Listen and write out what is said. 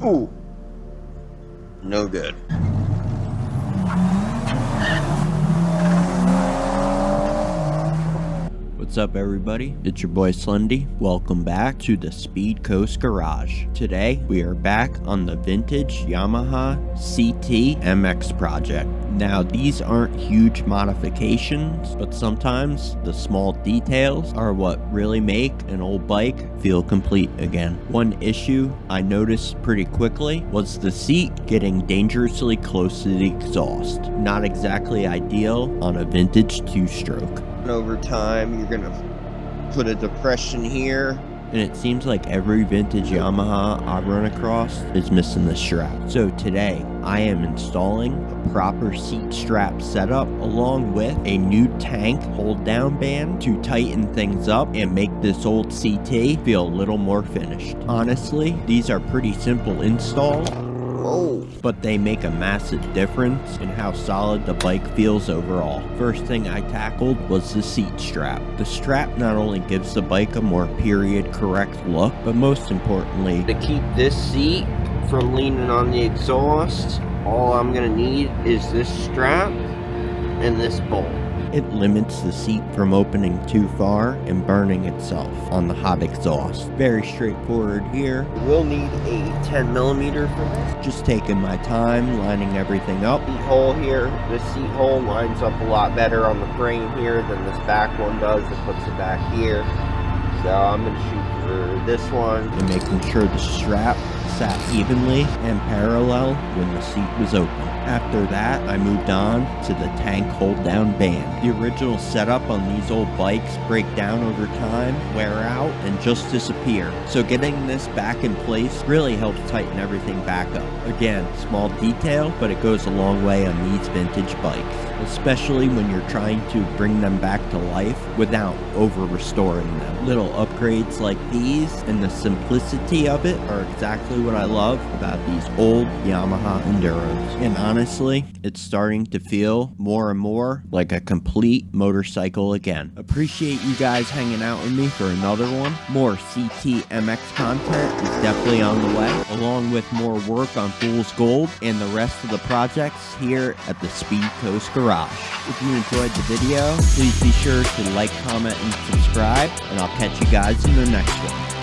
Ooh, no good. What's up, everybody? It's your boy Slendy. Welcome back to the SpeedCoast Garage. Today, we are back on the vintage Yamaha CT-MX project. Now, these aren't huge modifications, but sometimes the small details are what really make an old bike feel complete again. One issue I noticed pretty quickly was the seat getting dangerously close to the exhaust. Not exactly ideal on a vintage two-stroke. Over time, you're gonna put a depression here. And it seems like every vintage Yamaha I run across is missing the strap. So today, I am installing a proper seat strap setup along with a new tank hold down band to tighten things up and make this old CT feel a little more finished. Honestly, these are pretty simple installs, but they make a massive difference in how solid the bike feels overall. First thing I tackled was the seat strap. The strap not only gives the bike a more period correct look, but most importantly, To keep this seat from leaning on the exhaust, all I'm gonna need is this strap and this bolt. it limits the seat from opening too far and burning itself on the hot exhaust. Very straightforward here. We'll need a 10mm for this. Just taking my time, lining everything up. Seat hole here, this seat hole lines up a lot better on the frame here than this back one does. It puts it back here. So I'm gonna shoot for this one. And making sure the strap sat evenly and parallel when the seat was open. After that, I moved on to the tank hold down band. The original setup on these old bikes break down over time, wear out, and just disappear. So getting this back in place really helps tighten everything back up. Again, small detail, but it goes a long way on these vintage bikes, especially when you're trying to bring them back to life without over restoring them. Little upgrades like these and the simplicity of it are exactly what I love about these old Yamaha Enduros. And honestly, it's starting to feel more and more like a complete motorcycle again. Appreciate you guys hanging out with me for another one. More CT-MX content is definitely on the way, along with more work on Fool's Gold and the rest of the projects here at the SpeedCoast Garage. If you enjoyed the video, please be sure to like, comment, and subscribe, and I'll catch you guys in the next one.